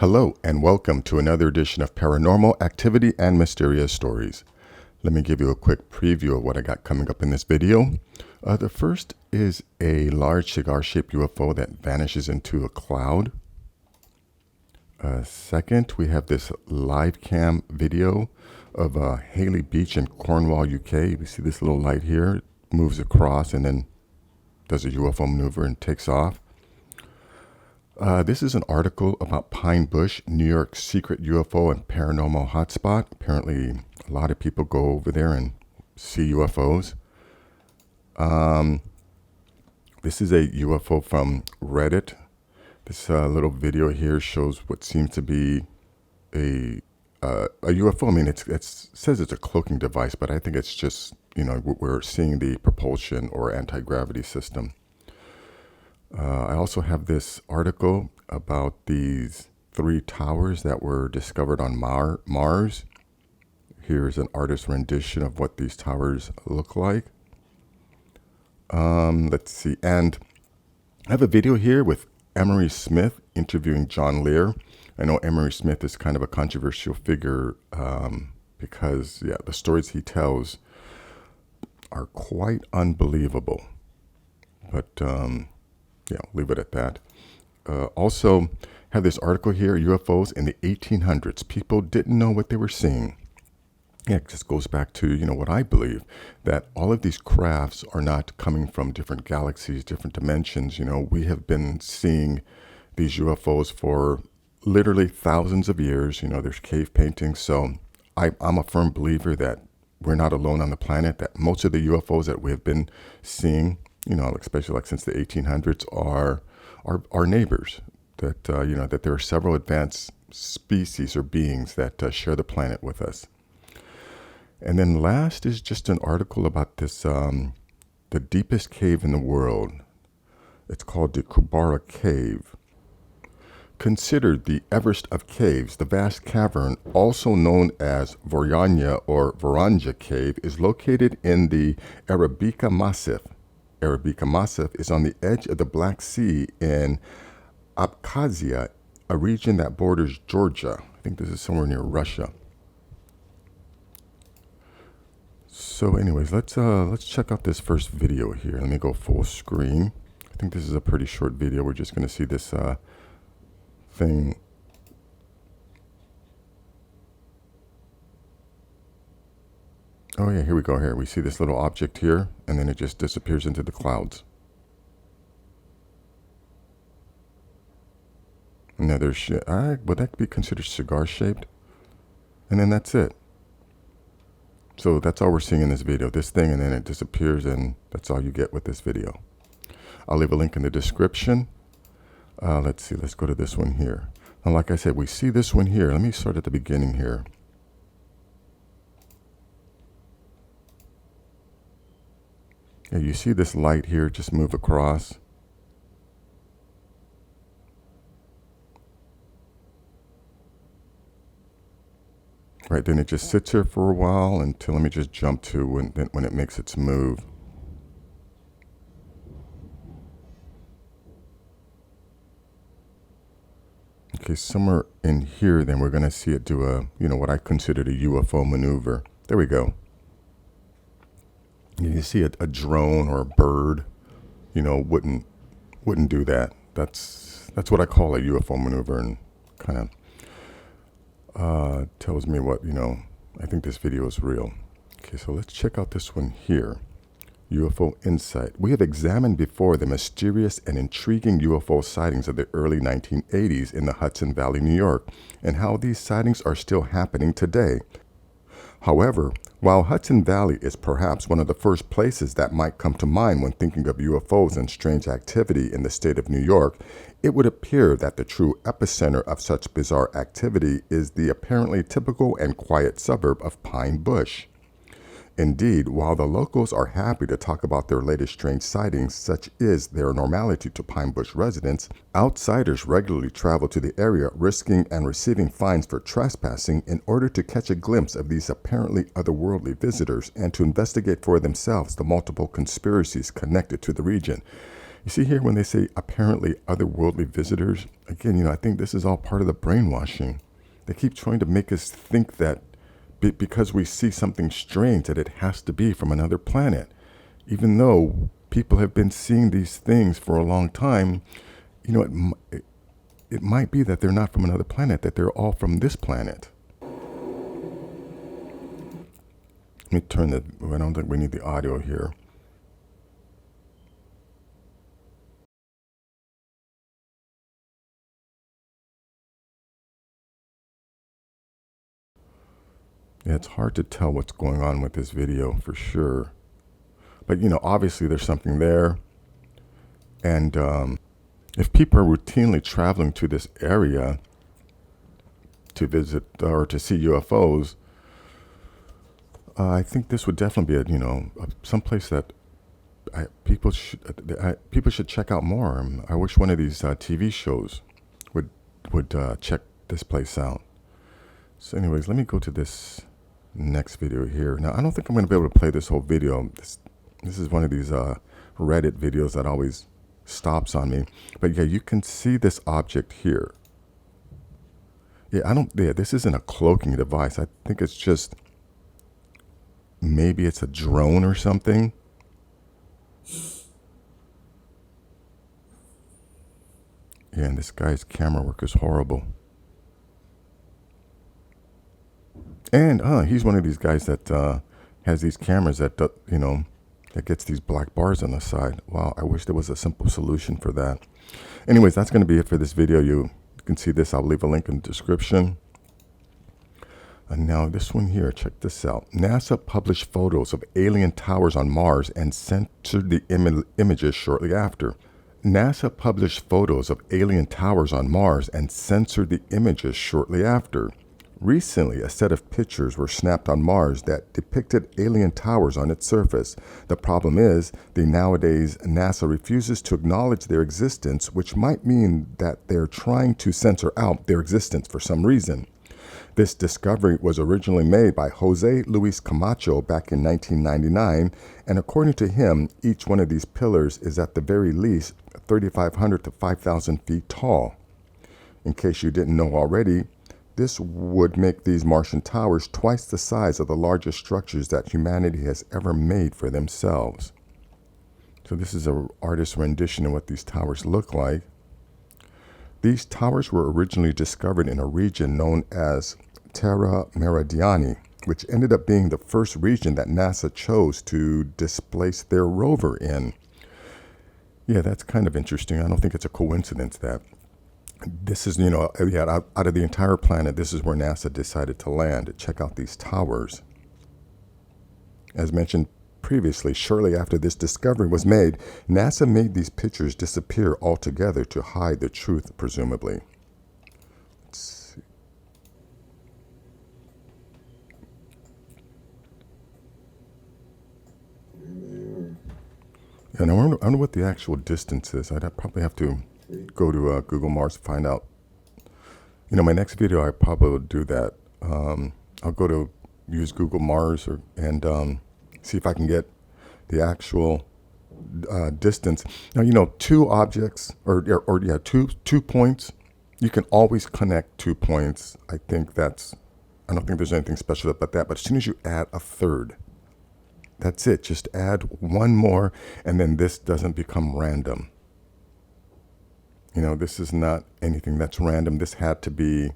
Hello and welcome to another edition of Paranormal Activity and Mysterious Stories. Let me give you a quick preview of what I got coming up in this video. The first is a large cigar-shaped UFO that vanishes into a cloud. Second, we have this LiveCam video of Haley Beach in Cornwall, UK. You see this little light here, it moves across and then does a UFO maneuver and takes off. This is an article about Pine Bush, New York's secret UFO and paranormal hotspot. Apparently, a lot of people go over there and see UFOs. This is a UFO from Reddit. This little video here shows what seems to be a UFO. I mean, it says it's a cloaking device, but I think it's just, we're seeing the propulsion or anti-gravity system. I also have this article about these 3 towers that were discovered on Mars. Here's an artist's rendition of what these towers look like. Let's see. And I have a video here with Emery Smith interviewing John Lear. I know Emery Smith is kind of a controversial figure because, the stories he tells are quite unbelievable. But, leave it at that. Also, have this article here, UFOs in the 1800s. People didn't know what they were seeing. Yeah, it just goes back to, what I believe, that all of these crafts are not coming from different galaxies, different dimensions. We have been seeing these UFOs for literally thousands of years. There's cave paintings. So I'm a firm believer that we're not alone on the planet, that most of the UFOs that we have been seeing, especially like since the 1800s, are our neighbors. That that there are several advanced species or beings that share the planet with us. And then last is just an article about this the deepest cave in the world. It's called the Kubara Cave. Considered the Everest of caves, the vast cavern, also known as Vorjanja or Varanja Cave, is located in the Arabica Massif. Arabica Massif is on the edge of the Black Sea in Abkhazia, a region that borders Georgia. I think this is somewhere near Russia. So anyways, let's check out this first video here. Let me go full screen. I think this is a pretty short video. We're just going to see this thing. Oh yeah, here we go. Here we see this little object here, and then it just disappears into the clouds. Another shit. Would that be considered cigar shaped? And then that's it. So that's all we're seeing in this video. This thing, and then it disappears, and that's all you get with this video. I'll leave a link in the description. Let's see. Let's go to this one here. Now, like I said, we see this one here. Let me start at the beginning here. Yeah, you see this light here just move across. Right, then it just sits here for a while until, let me just jump to when it makes its move. Okay, somewhere in here, then we're going to see it do a, what I considered a UFO maneuver. There we go. You see a drone or a bird, wouldn't do that. That's what I call a UFO maneuver, and kind of tells me what, I think this video is real. Okay, so let's check out this one here. UFO Insight. We have examined before the mysterious and intriguing UFO sightings of the early 1980s in the Hudson Valley, New York, and how these sightings are still happening today. However, while Hudson Valley is perhaps one of the first places that might come to mind when thinking of UFOs and strange activity in the state of New York, it would appear that the true epicenter of such bizarre activity is the apparently typical and quiet suburb of Pine Bush. Indeed, while the locals are happy to talk about their latest strange sightings, such is their normality to Pine Bush residents, outsiders regularly travel to the area, risking and receiving fines for trespassing in order to catch a glimpse of these apparently otherworldly visitors and to investigate for themselves the multiple conspiracies connected to the region. You see here when they say apparently otherworldly visitors, again, I think this is all part of the brainwashing. They keep trying to make us think that because we see something strange that it has to be from another planet. Even though people have been seeing these things for a long time, it might be that they're not from another planet, that they're all from this planet. Let me turn the, I don't think we need the audio here. Yeah, it's hard to tell what's going on with this video for sure. But, obviously there's something there. And if people are routinely traveling to this area to visit or to see UFOs, I think this would definitely be someplace that people should check out more. I wish one of these TV shows would check this place out. So anyways, let me go to this next video here. Now, I don't think I'm going to be able to play this whole video. This is one of these Reddit videos that always stops on me. But yeah, you can see this object here. Yeah, this isn't a cloaking device. I think it's just, maybe it's a drone or something. Yeah, and this guy's camera work is horrible. And he's one of these guys that has these cameras that, that gets these black bars on the side. Wow, I wish there was a simple solution for that. Anyways, that's going to be it for this video. You can see this. I'll leave a link in the description. And now this one here, check this out. NASA published photos of alien towers on Mars and censored the images shortly after. NASA published photos of alien towers on Mars and censored the images shortly after. Recently, a set of pictures were snapped on Mars that depicted alien towers on its surface. The problem is, nowadays NASA refuses to acknowledge their existence, which might mean that they're trying to censor out their existence for some reason. This discovery was originally made by Jose Luis Camacho back in 1999, and according to him, each one of these pillars is at the very least 3,500 to 5,000 feet tall. In case you didn't know already, this would make these Martian towers twice the size of the largest structures that humanity has ever made for themselves. So this is an artist's rendition of what these towers look like. These towers were originally discovered in a region known as Terra Meridiani, which ended up being the first region that NASA chose to displace their rover in. Yeah, that's kind of interesting. I don't think it's a coincidence that this is, out of the entire planet, this is where NASA decided to land, to check out these towers. As mentioned previously, shortly after this discovery was made, NASA made these pictures disappear altogether to hide the truth, presumably. Let's see. And I wonder what the actual distance is. I'd probably have to go to Google Mars to find out. My next video, I probably will do that. I'll go to use Google Mars and see if I can get the actual distance. Now, two objects two points. You can always connect 2 points. I don't think there's anything special about that. But as soon as you add a third, that's it. Just add one more, and then this doesn't become random. This is not anything that's random. This had to be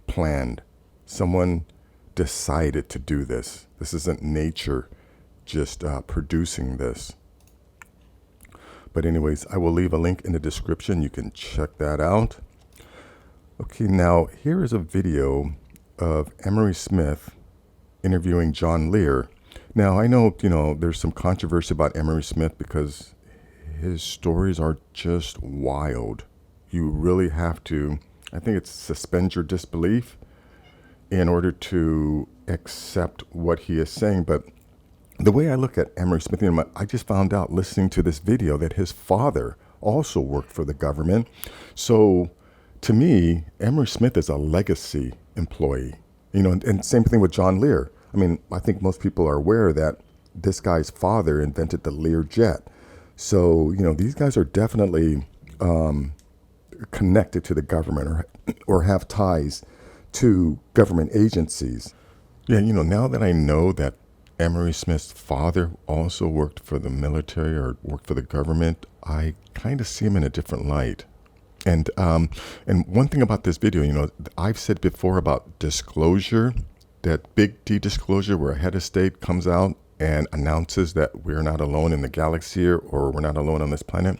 planned. Someone decided to do this. This isn't nature just producing this. But anyways, I will leave a link in the description. You can check that out. Okay, now here is a video of Emery Smith interviewing John Lear. Now, I know, there's some controversy about Emery Smith because his stories are just wild. You really have to, I think it's suspend your disbelief in order to accept what he is saying. But the way I look at Emery Smith, I just found out listening to this video that his father also worked for the government. So to me, Emery Smith is a legacy employee, and same thing with John Lear. I think most people are aware that this guy's father invented the Lear jet. So, these guys are definitely connected to the government or have ties to government agencies. Yeah, now that I know that Emery Smith's father also worked for the military or worked for the government, I kind of see him in a different light. And one thing about this video, I've said before about disclosure, that big D disclosure where a head of state comes out and announces that we're not alone in the galaxy or we're not alone on this planet.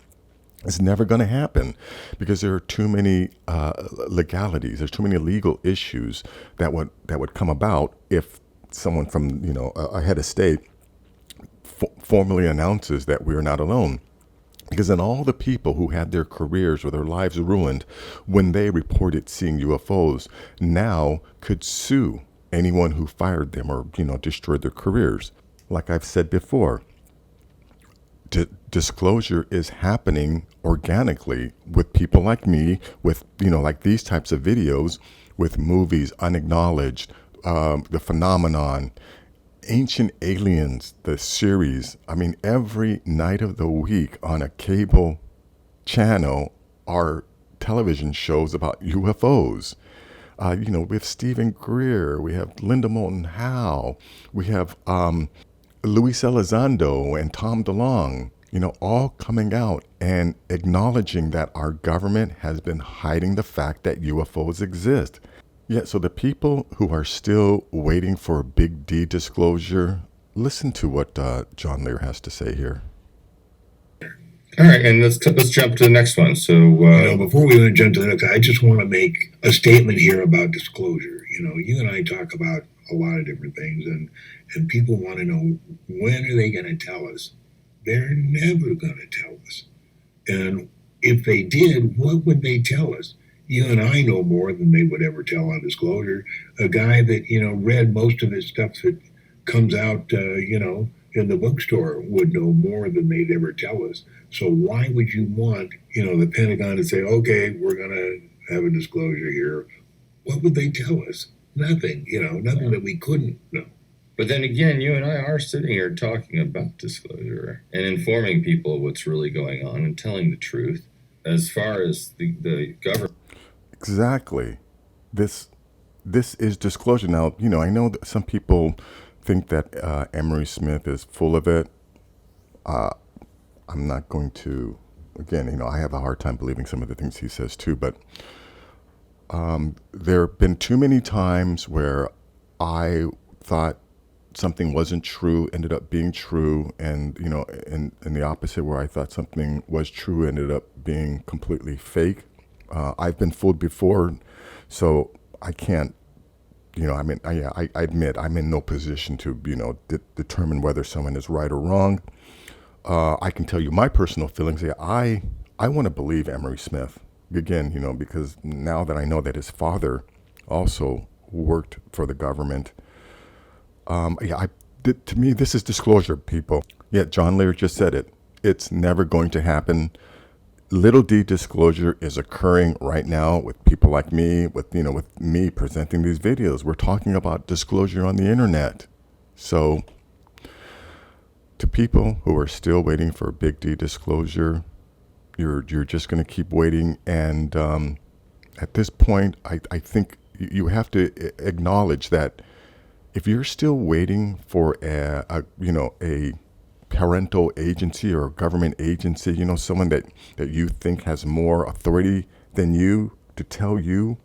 It's never going to happen because there are too many legalities. There's too many legal issues that would come about if someone from a head of state formally announces that we're not alone. Because then all the people who had their careers or their lives ruined when they reported seeing UFOs now could sue anyone who fired them or destroyed their careers. Like I've said before, disclosure is happening organically with people like me, with like these types of videos, with movies, Unacknowledged, The Phenomenon, Ancient Aliens, the series. I mean, every night of the week on a cable channel are television shows about UFOs. We have Stephen Greer, we have Linda Moulton Howe, we have Luis Elizondo and Tom DeLonge, all coming out and acknowledging that our government has been hiding the fact that UFOs exist. Yeah, so the people who are still waiting for a big D disclosure, listen to what John Lear has to say here. All right, and let's jump to the next one. So, before we jump to the next, I just want to make a statement here about disclosure. You and I talk about a lot of different things, and people want to know, when are they going to tell us? They're never going to tell us. And if they did, what would they tell us? You and I know more than they would ever tell on disclosure. A guy that, read most of his stuff that comes out, in the bookstore would know more than they'd ever tell us. So why would you want, the Pentagon to say, okay, we're going to have a disclosure here? What would they tell us? Nothing, nothing that we couldn't know. But then again, you and I are sitting here talking about disclosure and informing people what's really going on and telling the truth as far as the government. Exactly. This is disclosure. Now, I know that some people think that Emery Smith is full of it. I'm not going to, again, I have a hard time believing some of the things he says too, but there have been too many times where I thought something wasn't true, ended up being true, and, and the opposite, where I thought something was true, ended up being completely fake. I've been fooled before, so I can't, I admit I'm in no position to, determine whether someone is right or wrong. I can tell you my personal feelings. Yeah, I want to believe Emery Smith again, because now that I know that his father also worked for the government. To me, this is disclosure, people. Yeah, John Lear just said it. It's never going to happen. Little D disclosure is occurring right now with people like me, with me presenting these videos. We're talking about disclosure on the internet. So to people who are still waiting for a big D disclosure, you're just going to keep waiting. And at this point, I think you have to acknowledge that if you're still waiting for a parental agency or a government agency, someone that you think has more authority than you to tell you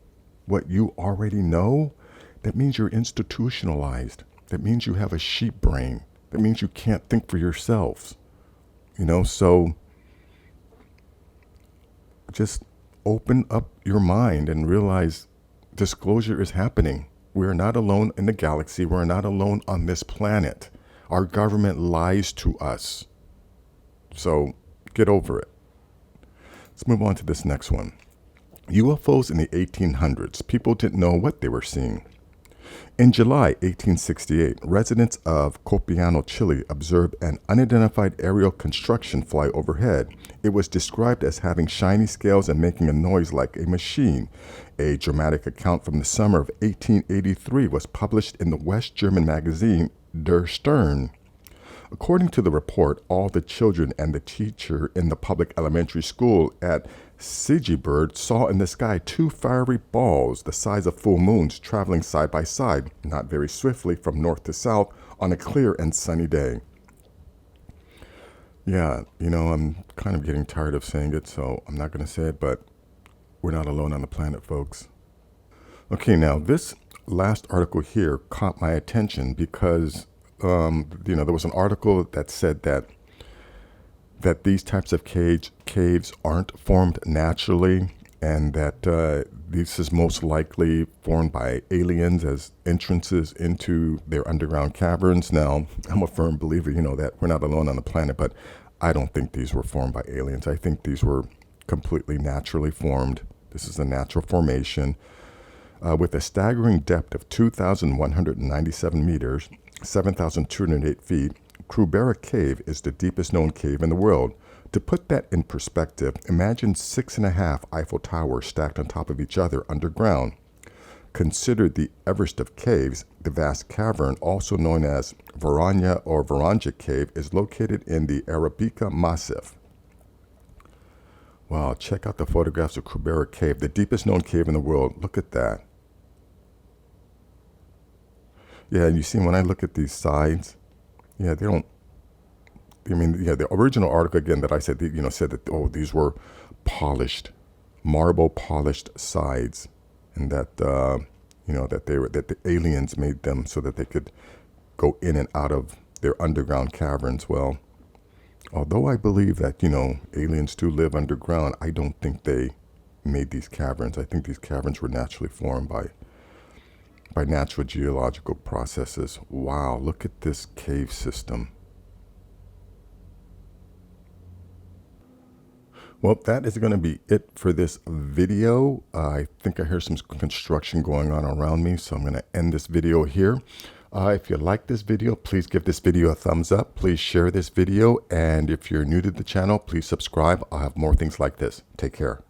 what you already know, that means you're institutionalized. That means you have a sheep brain. That means you can't think for yourselves. So just open up your mind and realize disclosure is happening. We're not alone in the galaxy. We're not alone on this planet. Our government lies to us. So get over it. Let's move on to this next one. UFOs in the 1800s. People didn't know what they were seeing. In July 1868, residents of Copiano, Chile, observed an unidentified aerial construction fly overhead. It was described as having shiny scales and making a noise like a machine. A dramatic account from the summer of 1883 was published in the West German magazine Der Stern. According to the report, all the children and the teacher in the public elementary school at Cigar saw in the sky two fiery balls the size of full moons traveling side by side, not very swiftly, from north to south on a clear and sunny day. Yeah, I'm kind of getting tired of saying it, so I'm not going to say it, but we're not alone on the planet, folks. Okay, now this last article here caught my attention because, there was an article that said that these types of caves aren't formed naturally, and that this is most likely formed by aliens as entrances into their underground caverns. Now, I'm a firm believer, that we're not alone on the planet, but I don't think these were formed by aliens. I think these were completely naturally formed. This is a natural formation. With a staggering depth of 2,197 meters, 7,208 feet, Krubera Cave is the deepest known cave in the world. To put that in perspective, imagine 6.5 Eiffel Towers stacked on top of each other underground. Considered the Everest of caves, the vast cavern, also known as Varanya or Varanja Cave, is located in the Arabica Massif. Wow, check out the photographs of Krubera Cave, the deepest known cave in the world. Look at that. Yeah, and you see, when I look at these sides, yeah, they don't, the original article, again, that I said, said that, these were polished, marble polished sides, and that, that the aliens made them so that they could go in and out of their underground caverns. Well, although I believe that, aliens do live underground, I don't think they made these caverns. I think these caverns were naturally formed by natural geological processes. Wow, look at this cave system. Well, that is going to be it for this video. I think I hear some construction going on around me, so I'm going to end this video here. If you like this video, please give this video a thumbs up. Please share this video. And if you're new to the channel, please subscribe. I'll have more things like this. Take care.